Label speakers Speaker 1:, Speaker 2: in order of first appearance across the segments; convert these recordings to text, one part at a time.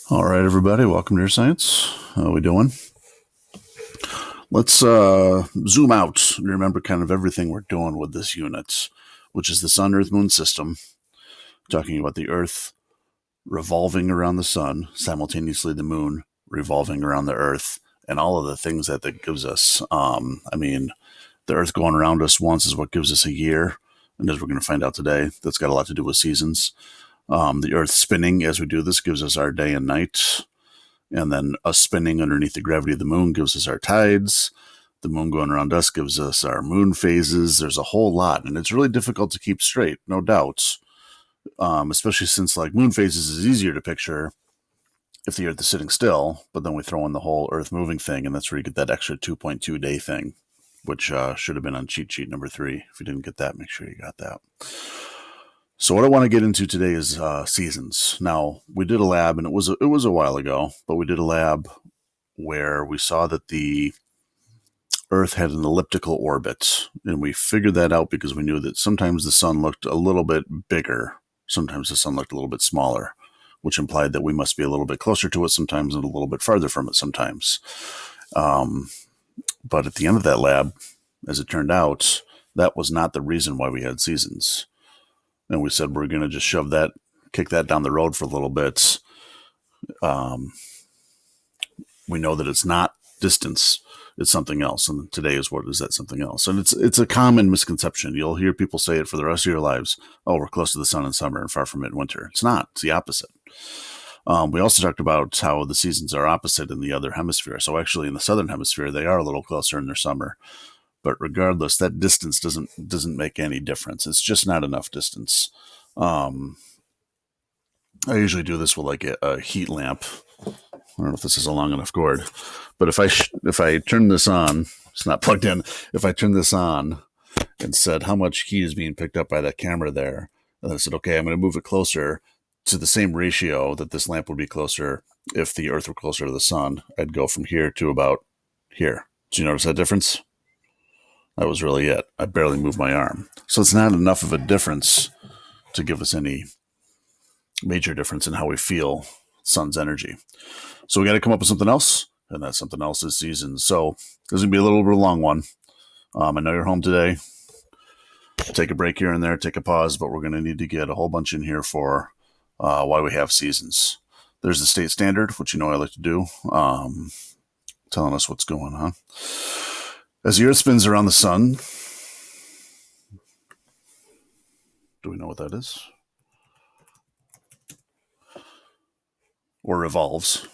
Speaker 1: All right, everybody, welcome to Earth Science. How we doing? Let's zoom out and remember kind of everything we're doing with this unit, which is the Sun, Earth, Moon system, talking about the Earth revolving around the Sun, simultaneously the Moon revolving around the Earth, and all of the things that gives us. The Earth going around us once is what gives us a year, and as we're going to find out today, that's got a lot to do with seasons. The Earth spinning as we do this gives us our day and night. And then us spinning underneath the gravity of the moon gives us our tides. The moon going around us gives us our moon phases. There's a whole lot, and it's really difficult to keep straight, no doubt. Especially since like moon phases is easier to picture if the Earth is sitting still, but then we throw in the whole Earth moving thing, and that's where you get that extra 2.2 day thing, which should have been on cheat sheet number 3. If you didn't get that, make sure you got that. So what I want to get into today is seasons. Now, we did a lab, and it was a while ago, but we did a lab where we saw that the Earth had an elliptical orbit, and we figured that out because we knew that sometimes the sun looked a little bit bigger, sometimes the sun looked a little bit smaller, which implied that we must be a little bit closer to it sometimes and a little bit farther from it sometimes. But at the end of that lab, as it turned out, that was not the reason why we had seasons. And we said we're going to just kick that down the road for a little bit. We know that it's not distance; it's something else. And today is that something else? And it's a common misconception. You'll hear people say it for the rest of your lives. Oh, we're close to the sun in summer and far from it in winter. It's not. It's the opposite. We also talked about how the seasons are opposite in the other hemisphere. So actually, in the southern hemisphere, they are a little closer in their summer. But regardless, that distance doesn't make any difference. It's just not enough distance. I usually do this with like a heat lamp. I don't know if this is a long enough cord, but if I turn this on, it's not plugged in. If I turn this on and said how much heat is being picked up by that camera there, and I said, okay, I'm going to move it closer to the same ratio that this lamp would be closer if the Earth were closer to the sun, I'd go from here to about here. Do you notice that difference? That was really it. I barely moved my arm. So it's not enough of a difference to give us any major difference in how we feel sun's energy. So we got to come up with something else, and that something else is seasons. So this is going to be a little bit of a long one. I know you're home today. Take a break here and there, take a pause, but we're going to need to get a whole bunch in here for why we have seasons. There's the state standard, which you know I like to do, telling us what's going on. As the Earth spins around the sun, do we know what that is? Or revolves.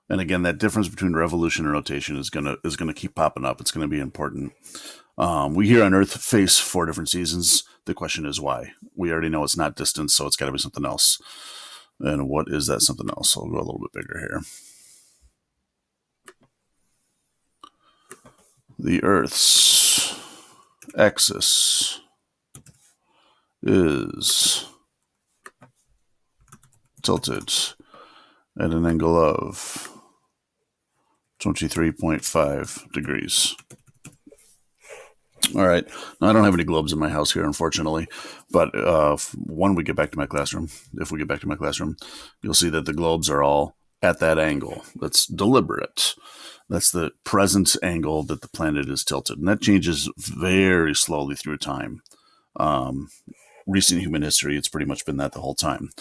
Speaker 1: And again, that difference between revolution and rotation is gonna keep popping up. It's gonna be important. We here on Earth face 4 different seasons. The question is why. We already know it's not distance, so it's got to be something else. And what is that something else? I'll go a little bit bigger here. The Earth's axis is tilted at an angle of 23.5 degrees. All right. Now, I don't have any globes in my house here, unfortunately, but when we get back to my classroom, you'll see that the globes are all at that angle. That's deliberate. That's the present angle that the planet is tilted. And that changes very slowly through time. Recent human history, it's pretty much been that the whole time.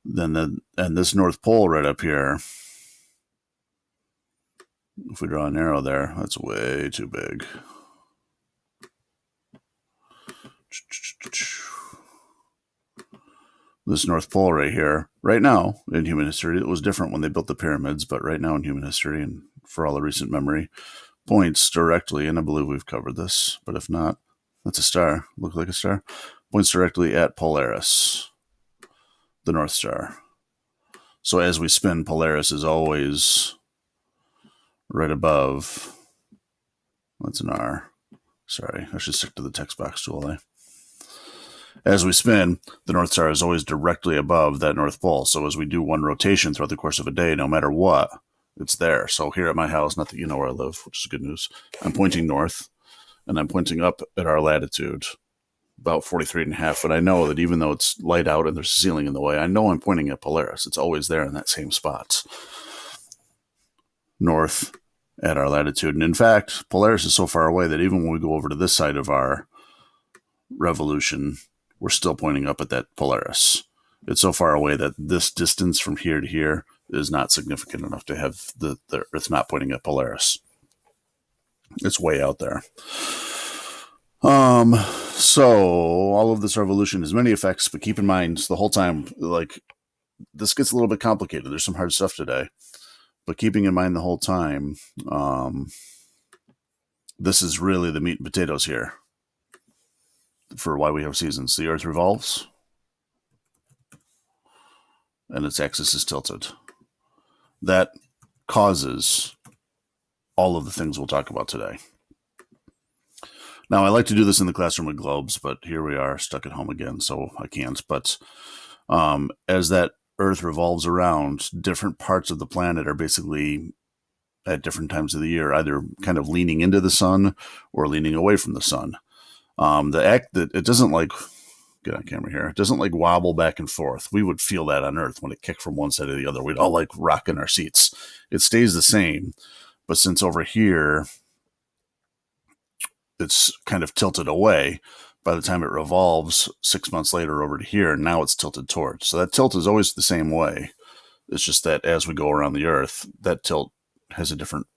Speaker 1: And this North Pole right up here, if we draw an arrow there, that's way too big. This North Pole right here, right now in human history, it was different when they built the pyramids, but right now in human history and for all the recent memory, points directly, and I believe we've covered this, but if not, that's a star, look like a star, points directly at Polaris, the North Star. So as we spin, Polaris is always right above. That's an R. Sorry, I should stick to the text box tool. As we spin, the North Star is always directly above that North Pole. So as we do one rotation throughout the course of a day, no matter what, it's there. So here at my house, not that you know where I live, which is good news, I'm pointing north, and I'm pointing up at our latitude. about 43.5, but I know that even though it's light out and there's a ceiling in the way, I know I'm pointing at Polaris. It's always there in that same spot, north at our latitude. And in fact, Polaris is so far away that even when we go over to this side of our revolution, we're still pointing up at that Polaris. It's so far away that this distance from here to here is not significant enough to have the Earth not pointing at Polaris. It's way out there. So all of this revolution has many effects, but keep in mind the whole time, like, this gets a little bit complicated. There's some hard stuff today, but keeping in mind the whole time, this is really the meat and potatoes here for why we have seasons. The Earth revolves and its axis is tilted. That causes all of the things we'll talk about today. Now, I like to do this in the classroom with globes, but here we are stuck at home again, so I can't. But as that Earth revolves around, different parts of the planet are basically at different times of the year, either kind of leaning into the sun or leaning away from the sun. It doesn't like, get on camera here, it doesn't like wobble back and forth. We would feel that on Earth when it kicked from one side to the other. We'd all like rock in our seats. It stays the same, but since over here, it's kind of tilted away, by the time it revolves 6 months later over to here, now it's tilted towards. So that tilt is always the same way. It's just that as we go around the Earth, that tilt has a different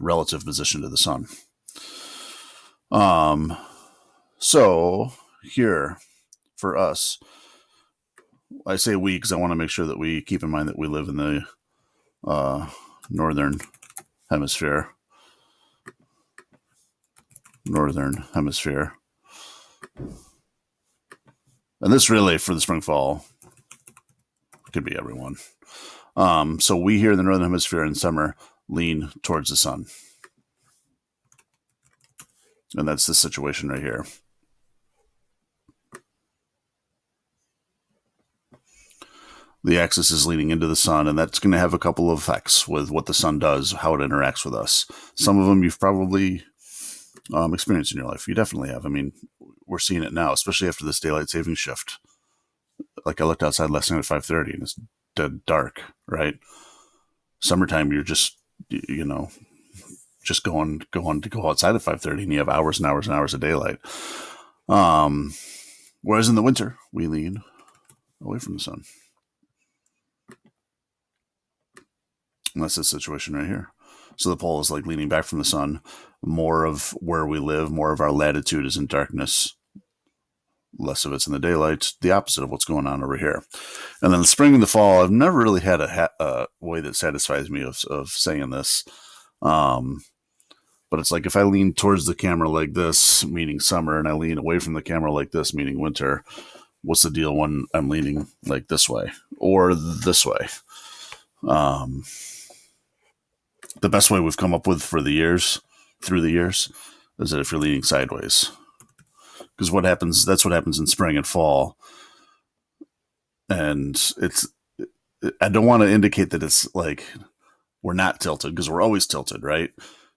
Speaker 1: relative position to the sun. So here for us, I say we because I want to make sure that we keep in mind that we live in the northern hemisphere. And this really, for the spring fall, could be everyone. So we here in the northern hemisphere in summer lean towards the sun. And that's the situation right here. The axis is leaning into the sun, and that's going to have a couple of effects with what the sun does, how it interacts with us. Some of them you've probably experienced in your life. You definitely have. I mean, we're seeing it now, especially after this daylight saving shift. Like, I looked outside last night at 5:30 and it's dead dark, right? Summertime, you're just, just going to go outside at 5:30 and you have hours and hours and hours of daylight. Whereas in the winter, we lean away from the sun. And that's the situation right here. So the pole is like leaning back from the sun. More of where we live, more of our latitude is in darkness. Less of it's in the daylight. The opposite of what's going on over here. And then the spring and the fall, I've never really had a way that satisfies me of saying this. But it's like if I lean towards the camera like this, meaning summer, and I lean away from the camera like this, meaning winter, what's the deal when I'm leaning like this way or this way? The best way we've come up with through the years, is that if you're leaning sideways. Because that's what happens in spring and fall. And I don't want to indicate that it's like we're not tilted, because we're always tilted, right?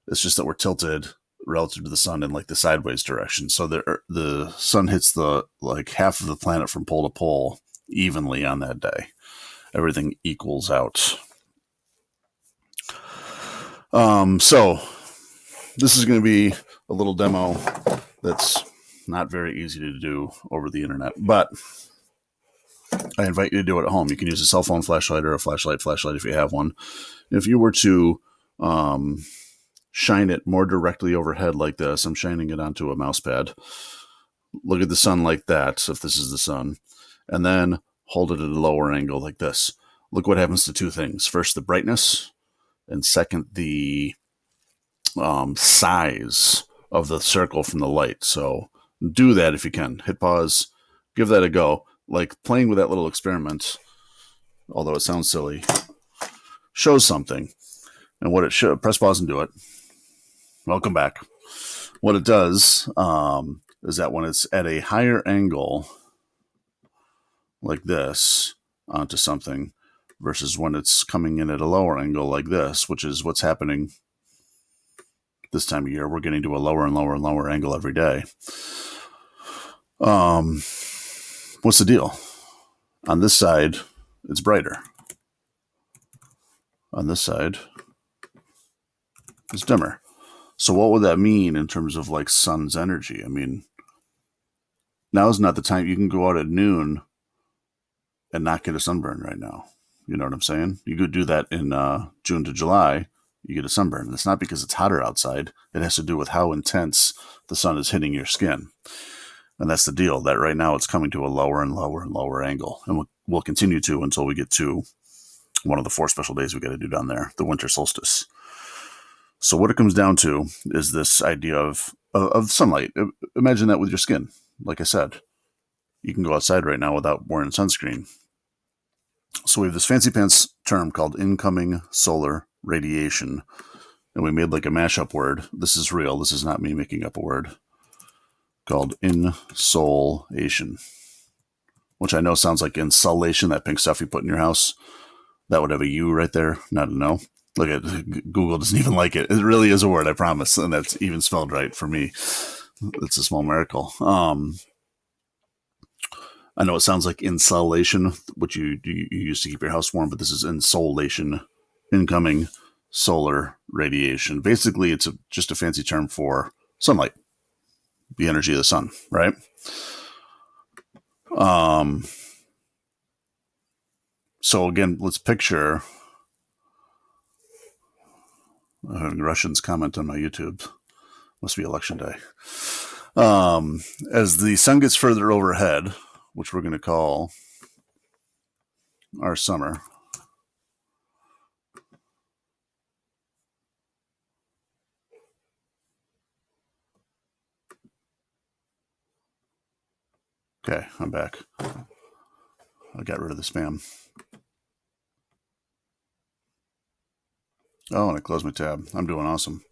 Speaker 1: It's just that we're tilted relative to the sun in like the sideways direction. So the sun hits the like half of the planet from pole to pole evenly on that day. Everything equals out. So this is going to be a little demo that's not very easy to do over the internet, but I invite you to do it at home. You can use a cell phone flashlight or a flashlight if you have one. If you were to shine it more directly overhead like this, I'm shining it onto a mouse pad. Look at the sun like that, if this is the sun, and then hold it at a lower angle like this. Look what happens to two things. First, the brightness, and second, the size of the circle from the light. So do that if you can. Hit pause, give that a go. Like playing with that little experiment, although it sounds silly, shows something. And what it should, press pause and do it. Welcome back. What it does is that when it's at a higher angle, like this, onto something, versus when it's coming in at a lower angle like this, which is what's happening this time of year. We're getting to a lower and lower and lower angle every day. What's the deal? On this side, it's brighter. On this side, it's dimmer. So what would that mean in terms of like sun's energy? I mean, now is not the time. You can go out at noon and not get a sunburn right now. You know what I'm saying? You could do that in June to July. You get a sunburn. And it's not because it's hotter outside. It has to do with how intense the sun is hitting your skin. And that's the deal, that right now it's coming to a lower and lower and lower angle. And we'll continue to until we get to one of the 4 special days we got to do down there, the winter solstice. So what it comes down to is this idea of sunlight. Imagine that with your skin. Like I said, you can go outside right now without wearing sunscreen. So we have this fancy pants term called incoming solar radiation. And we made like a mashup word. This is real. This is not me making up a word. Called insolation. Which I know sounds like insulation, that pink stuff you put in your house. That would have a U right there, not a no. Look at Google doesn't even like it. It really is a word, I promise, and that's even spelled right for me. It's a small miracle. I know it sounds like insulation, which you use to keep your house warm, but this is insolation, incoming solar radiation. Basically, it's just a fancy term for sunlight, the energy of the sun, right? So again, let's picture having Russians comment on my YouTube. Must be election day. As the sun gets further overhead, which we're going to call our summer. Okay, I'm back. I got rid of the spam. Oh, and I closed my tab. I'm doing awesome.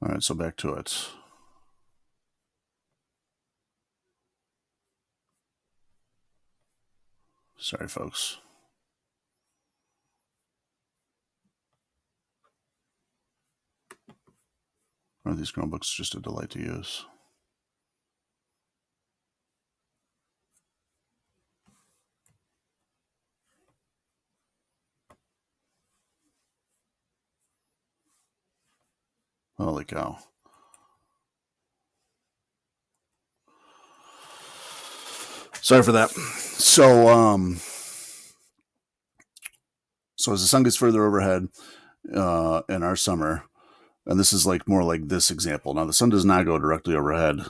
Speaker 1: All right, so back to it. Sorry, folks. Are these Chromebooks just a delight to use? Holy cow. Sorry for that. So as the sun gets further overhead in our summer, and this is like more like this example. Now, the sun does not go directly overhead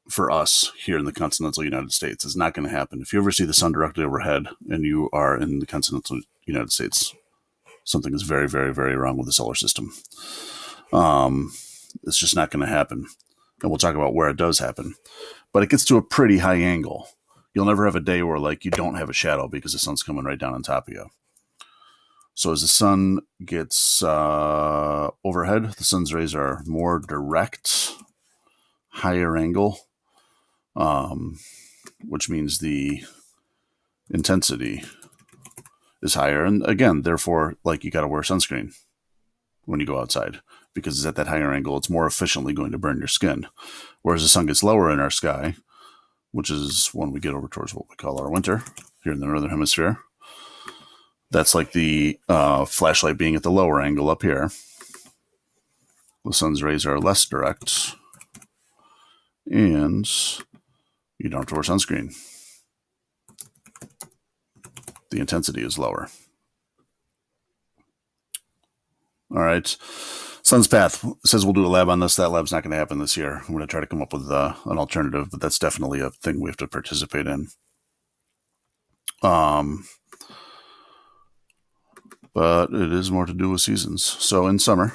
Speaker 1: for us here in the continental United States. It's not going to happen. If you ever see the sun directly overhead and you are in the continental United States, something is very, very, very wrong with the solar system. It's just not going to happen. And we'll talk about where it does happen. But it gets to a pretty high angle. You'll never have a day where like you don't have a shadow because the sun's coming right down on top of you. So as the sun gets overhead, the sun's rays are more direct, higher angle, which means the intensity is higher. And again, therefore, like you got to wear sunscreen when you go outside because it's at that higher angle. It's more efficiently going to burn your skin. Whereas the sun gets lower in our sky, which is when we get over towards what we call our winter here in the northern hemisphere. That's like the flashlight being at the lower angle up here. The sun's rays are less direct, and you don't have to wear sunscreen. The intensity is lower. All right. Sun's Path says we'll do a lab on this. That lab's not going to happen this year. I'm going to try to come up with an alternative, but that's definitely a thing we have to participate in. But it is more to do with seasons. So in summer,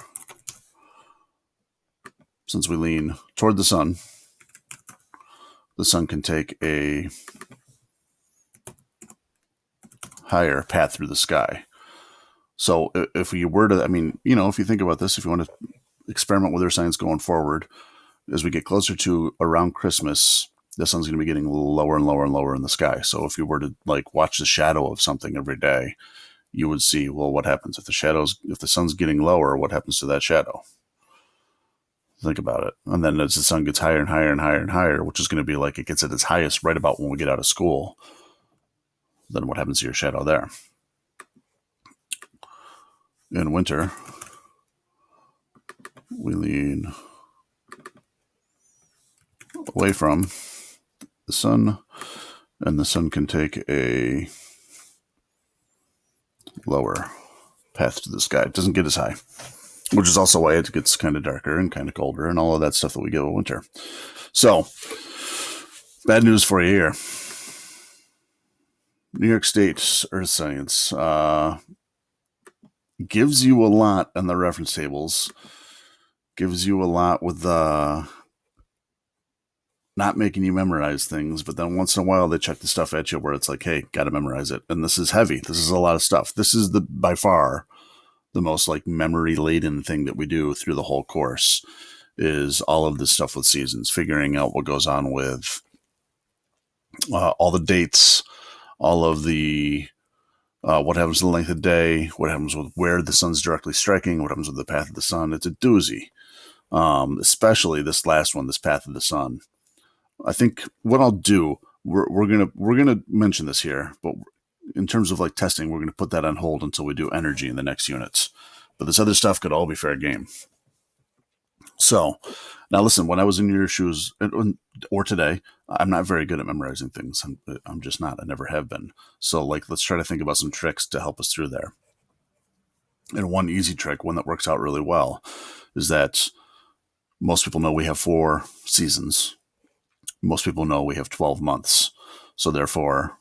Speaker 1: since we lean toward the sun can take a higher path through the sky. So if we were to, if you think about this, if you want to experiment with Earth science going forward, as we get closer to around Christmas, the sun's going to be getting a little lower and lower and lower in the sky. So if you were to watch the shadow of something every day, you would see, well, what happens if the sun's getting lower? What happens to that shadow? Think about it. And then as the sun gets higher and higher and higher and higher, which is going to be it gets at its highest right about when we get out of school, then what happens to your shadow there? In winter, we lean away from the sun, and the sun can take a lower path to the sky. It doesn't get as high, which is also why it gets kind of darker and kind of colder and all of that stuff that we get with winter. So, bad news for you here. New York State Earth Science gives you a lot in the reference tables, gives you a lot with not making you memorize things, but then once in a while they check the stuff at you where it's like, hey, got to memorize it. And this is heavy. This is a lot of stuff. This is by far the most memory laden thing that we do through the whole course, is all of this stuff with seasons, figuring out what goes on with all the dates, all of the what happens to the length of day, what happens with where the sun's directly striking, what happens with the path of the sun. It's a doozy. Especially this last one, this path of the sun. I think what I'll do, we're gonna mention this here, but in terms of testing, we're gonna put that on hold until we do energy in the next units. But this other stuff could all be fair game. So now listen, when I was in your shoes or today, I'm not very good at memorizing things. I'm just not. I never have been. So let's try to think about some tricks to help us through there. And one easy trick, one that works out really well, is that most people know we have 4 seasons. Most people know we have 12 months. So therefore,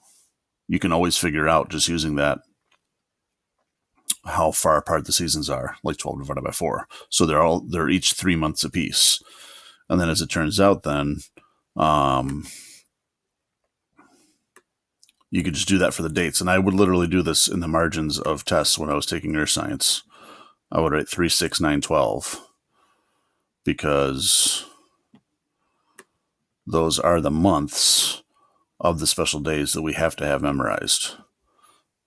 Speaker 1: you can always figure out, just using that, how far apart the seasons are, 12 divided by 4. So they're each 3 months apiece. And then as it turns out, then you could just do that for the dates. And I would literally do this in the margins of tests when I was taking Earth Science. I would write 3, 6, 9, 12, because those are the months of the special days that we have to have memorized.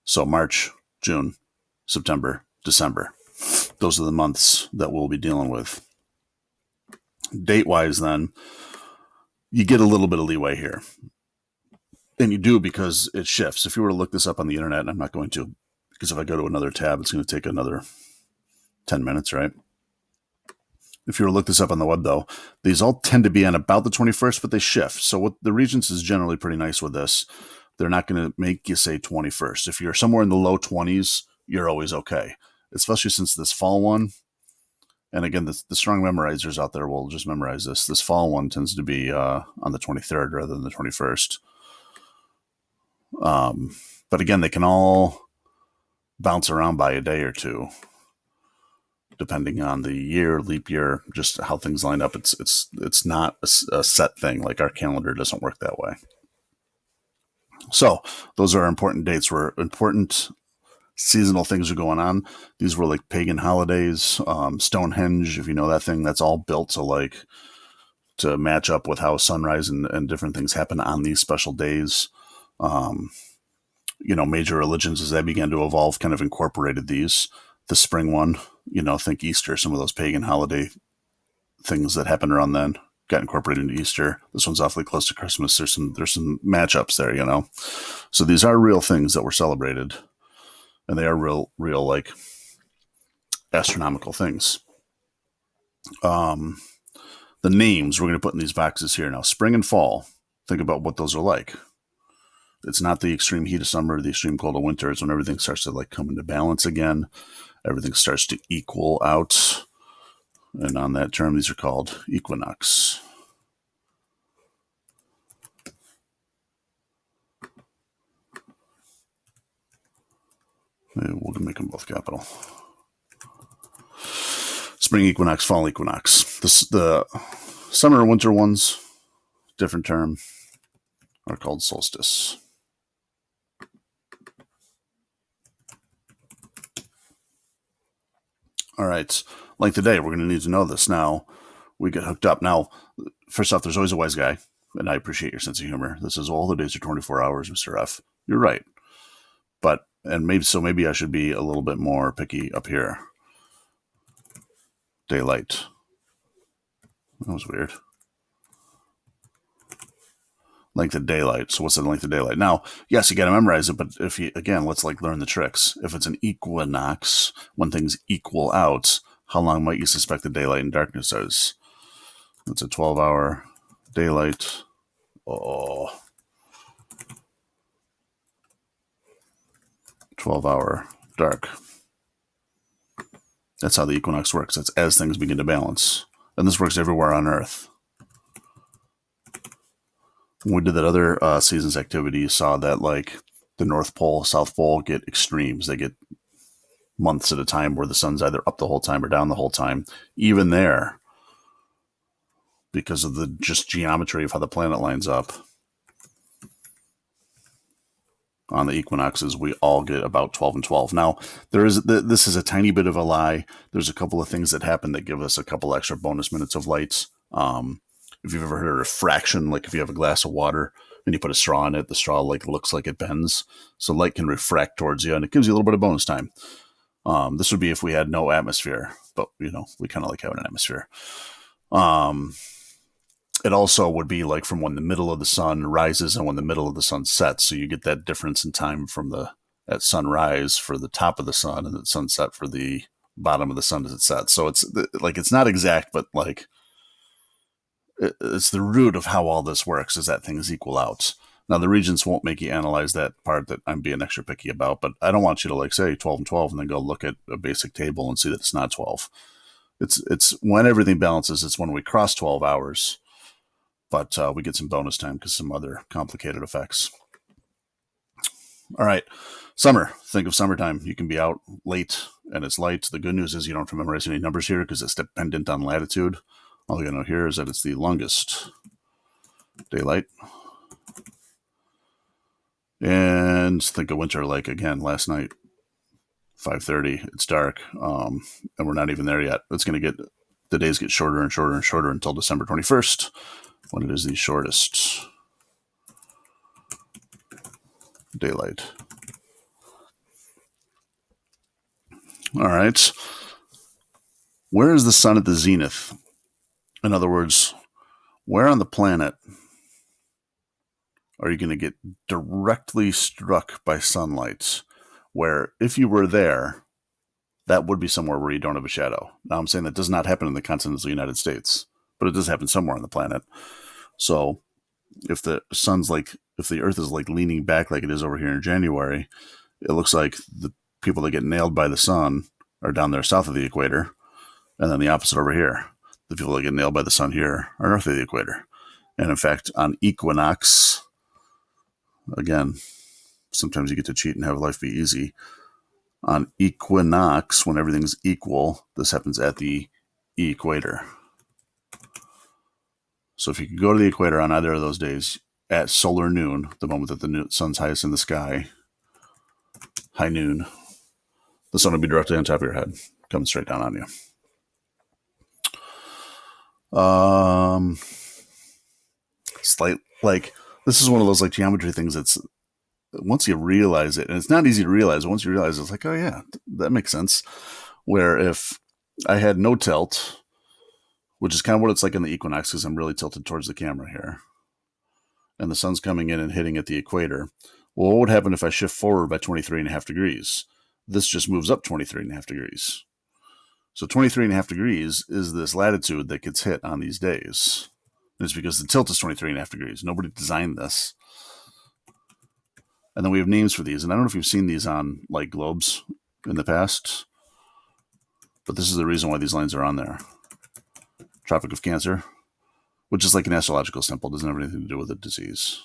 Speaker 1: So March, June, September, December. Those are the months that we'll be dealing with. Date-wise, then, you get a little bit of leeway here. And you do, because it shifts. If you were to look this up on the internet, and I'm not going to, because if I go to another tab, it's going to take another 10 minutes, right? If you were to look this up on the web, though, these all tend to be on about the 21st, but they shift. So what the Regents is generally pretty nice with this. They're not going to make you say 21st. If you're somewhere in the low 20s, you're always okay. Especially since this fall one, and again, the strong memorizers out there will just memorize this. This fall one tends to be on the 23rd rather than the 21st. But again, they can all bounce around by a day or two, depending on the year, leap year, just how things line up. It's not a set thing. Our calendar doesn't work that way. So those are important dates where important seasonal things are going on. These were pagan holidays. Stonehenge, if you know that thing, that's all built to match up with how sunrise and different things happen on these special days. Major religions, as they began to evolve, kind of incorporated these. The spring one, think Easter, some of those pagan holiday things that happened around then got incorporated into Easter. This one's awfully close to Christmas. There's some matchups there, So these are real things that were celebrated, and they are real astronomical things. The names we're going to put in these boxes here now. Spring and fall. Think about what those are like. It's not the extreme heat of summer, the extreme cold of winter. It's when everything starts to come into balance again. Everything starts to equal out. And on that term, these are called equinox. We'll make them both capital. spring equinox, fall equinox. The summer and winter ones, different term, are called solstice. All right, length of day. We're going to need to know this now. We get hooked up. Now, first off, there's always a wise guy, and I appreciate your sense of humor. This is all the days are 24 hours, Mr. F. You're right. But, and maybe I should be a little bit more picky up here. Daylight. That was weird. Length of daylight. So what's the length of daylight? Now, yes, you got to memorize it, but if you, again, let's like learn the tricks. If it's an equinox, when things equal out, how long might you suspect the daylight and darkness is? It's a 12-hour daylight. Oh. 12-hour dark. That's how the equinox works. That's as things begin to balance. And this works everywhere on Earth. When we did that other seasons activity, you saw that like the North Pole, South Pole get extremes. They get months at a time where the sun's either up the whole time or down the whole time. Even there, because of the just geometry of how the planet lines up. On the equinoxes, we all get about 12 and 12. Now, this is a tiny bit of a lie. There's a couple of things that happen that give us a couple extra bonus minutes of light. If you've ever heard of refraction, like if you have a glass of water and you put a straw in it, the straw like looks like it bends. So light can refract towards you, and it gives you a little bit of bonus time. This would be if we had no atmosphere, but we kind of like having an atmosphere. It also would be like from when the middle of the sun rises and when the middle of the sun sets. So you get that difference in time from at sunrise for the top of the sun and at sunset for the bottom of the sun as it sets. So it's not exact, but like it's the root of how all this works is that things equal out. Now the regents won't make you analyze that part that I'm being extra picky about, but I don't want you to like say 12 and 12 and then go look at a basic table and see that it's not 12. It's when everything balances. It's when we cross 12 hours. But we get some bonus time because some other complicated effects. All right. Summer. Think of summertime. You can be out late and it's light. The good news is you don't have to memorize any numbers here because it's dependent on latitude. All you got to know here is that it's the longest daylight. And think of winter like, again, last night, 5:30. It's dark, and we're not even there yet. It's going to get, the days get shorter and shorter and shorter until December 21st. When it is the shortest daylight. All right. Where is the sun at the zenith? In other words, where on the planet are you going to get directly struck by sunlight? Where if you were there, that would be somewhere where you don't have a shadow. Now I'm saying that does not happen in the continental United States, but it does happen somewhere on the planet. So if the earth is like leaning back like it is over here in January, it looks like the people that get nailed by the sun are down there south of the equator. And then the opposite over here. The people that get nailed by the sun here are north of the equator. And in fact, on equinox, again, sometimes you get to cheat and have life be easy. On equinox, when everything's equal, this happens at the equator. So if you could go to the equator on either of those days at solar noon, the moment that the sun's highest in the sky, high noon, the sun would be directly on top of your head, coming straight down on you. This is one of those like geometry things that's, once you realize it, and it's not easy to realize, once you realize it, it's like, oh yeah, that makes sense. Where if I had no tilt, which is kind of what it's like in the equinox, because I'm really tilted towards the camera here, and the sun's coming in and hitting at the equator. Well, what would happen if I shift forward by 23.5 degrees? This just moves up 23.5 degrees. So 23.5 degrees is this latitude that gets hit on these days. And it's because the tilt is 23.5 degrees. Nobody designed this. And then we have names for these. And I don't know if you've seen these on like globes in the past, but this is the reason why these lines are on there. Tropic of Cancer, which is like an astrological symbol, doesn't have anything to do with a disease.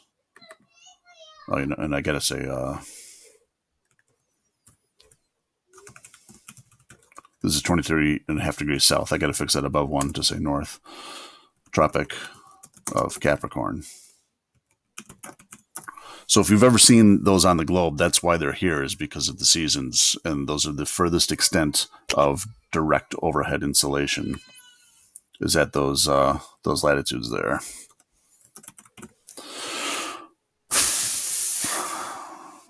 Speaker 1: Oh, you know, and I gotta say, This is 23.5 degrees south. I got to fix that above 1 to say north. Tropic of Capricorn. So if you've ever seen those on the globe, that's why they're here, is because of the seasons. And those are the furthest extent of direct overhead insolation, is at those latitudes there.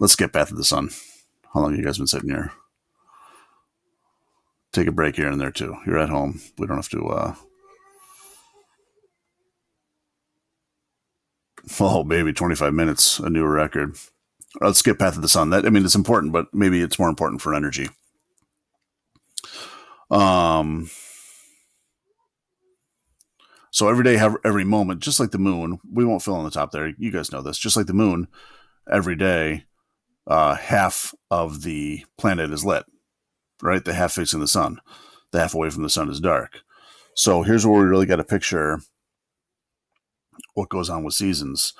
Speaker 1: Let's get back to the sun. How long have you guys been sitting here? Take a break here and there too. You're at home. We don't have to... Oh, baby, 25 minutes, a new record. Let's skip Path of the Sun. That, I mean, it's important, but maybe it's more important for energy. So every day, every moment, just like the moon, we won't fill in the top there. You guys know this. Just like the moon, every day, half of the planet is lit, right? The half facing the sun. The half away from the sun is dark. So here's where we really got to picture what goes on with seasons.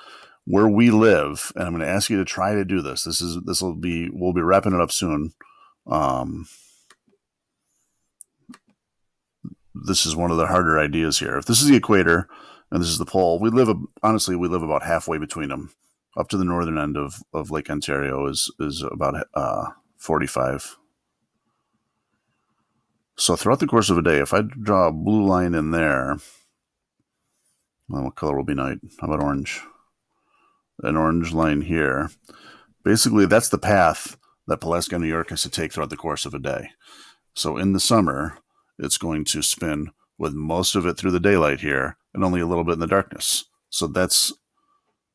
Speaker 1: Where we live, and I'm going to ask you to try to do this. We'll be wrapping it up soon. This is one of the harder ideas here. If this is the equator and this is the pole, we live about halfway between them. Up to the northern end of Lake Ontario is about 45. So throughout the course of a day, if I draw a blue line in there, well, what color will be night? How about orange? An orange line here. Basically, that's the path that Pulaski, New York has to take throughout the course of a day. So in the summer, it's going to spin with most of it through the daylight here and only a little bit in the darkness. So that's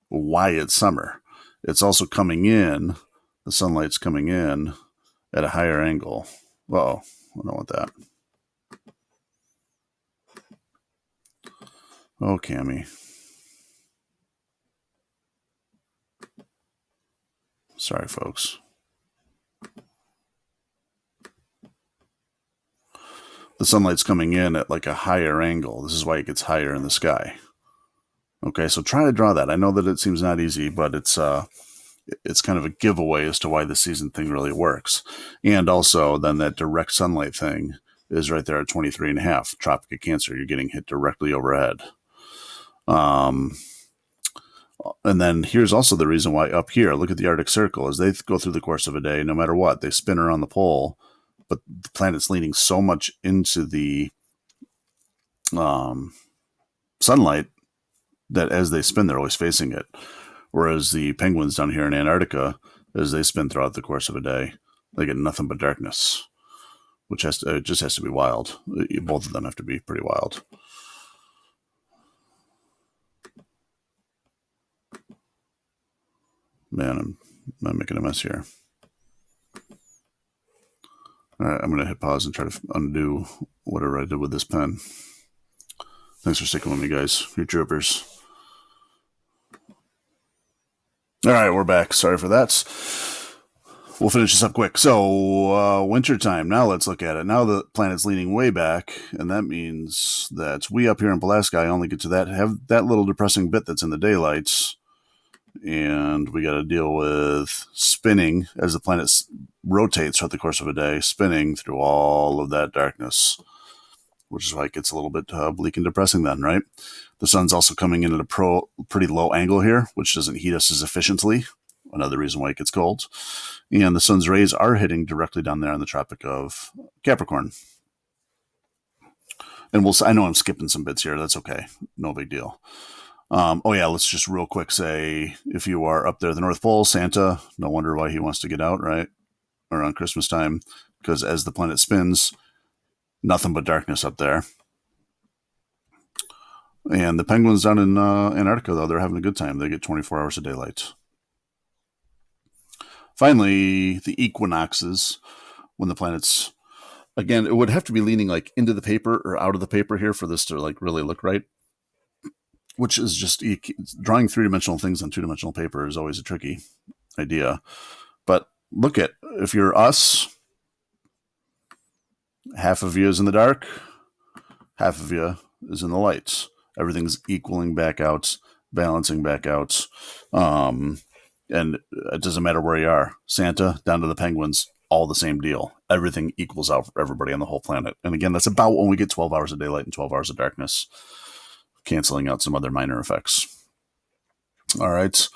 Speaker 1: why it's summer. It's also coming in, the sunlight's coming in at a higher angle. Uh-oh, I don't want that. Oh, Cammy. Sorry, folks. The sunlight's coming in at like a higher angle. This is why it gets higher in the sky. Okay, so try to draw that. I know that it seems not easy, but it's kind of a giveaway as to why the season thing really works. And also, then that direct sunlight thing is right there at 23.5. Tropic of Cancer, you're getting hit directly overhead. And then here's also the reason why up here, look at the Arctic Circle, as they go through the course of a day, no matter what, they spin around the pole, but the planet's leaning so much into the sunlight that as they spin, they're always facing it. Whereas the penguins down here in Antarctica, as they spin throughout the course of a day, they get nothing but darkness, which just has to be wild. Both of them have to be pretty wild. Man, I'm making a mess here. All right, I'm going to hit pause and try to undo whatever I did with this pen. Thanks for sticking with me, guys. You're troopers. All right, we're back. Sorry for that. We'll finish this up quick. So, wintertime. Now let's look at it. Now the planet's leaning way back, and that means that we up here in Pulaski only get to have that little depressing bit that's in the daylights. And we got to deal with spinning as the planet rotates throughout the course of a day, spinning through all of that darkness, which is why it gets a little bit bleak and depressing then, right? The sun's also coming in at a pretty low angle here, which doesn't heat us as efficiently. Another reason why it gets cold. And the sun's rays are hitting directly down there in the Tropic of Capricorn. And I know I'm skipping some bits here. That's okay. No big deal. Let's just real quick say, if you are up there at the North Pole, Santa, no wonder why he wants to get out, right? Around Christmas time, because as the planet spins, nothing but darkness up there. And the penguins down in Antarctica, though, they're having a good time. They get 24 hours of daylight. Finally, the equinoxes, when the planet's, again, it would have to be leaning like into the paper or out of the paper here for this to like really look right. Which is just drawing three-dimensional things on two-dimensional paper is always a tricky idea. But look at, if you're us, half of you is in the dark, half of you is in the lights. Everything's equaling back out, balancing back out. And it doesn't matter where you are. Santa, down to the penguins, all the same deal. Everything equals out for everybody on the whole planet. And again, that's about when we get 12 hours of daylight and 12 hours of darkness, canceling out some other minor effects. All right.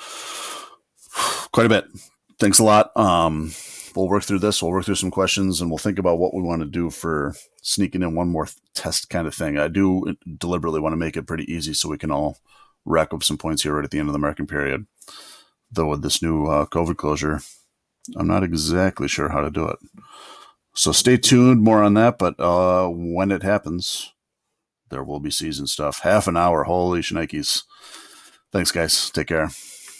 Speaker 1: Quite a bit. Thanks a lot. We'll work through this. We'll work through some questions, and we'll think about what we want to do for sneaking in one more test kind of thing. I do deliberately want to make it pretty easy so we can all rack up some points here right at the end of the marking period. Though with this new COVID closure, I'm not exactly sure how to do it. So stay tuned, more on that. But when it happens, there will be season stuff. Half an hour. Holy shnikes. Thanks, guys. Take care.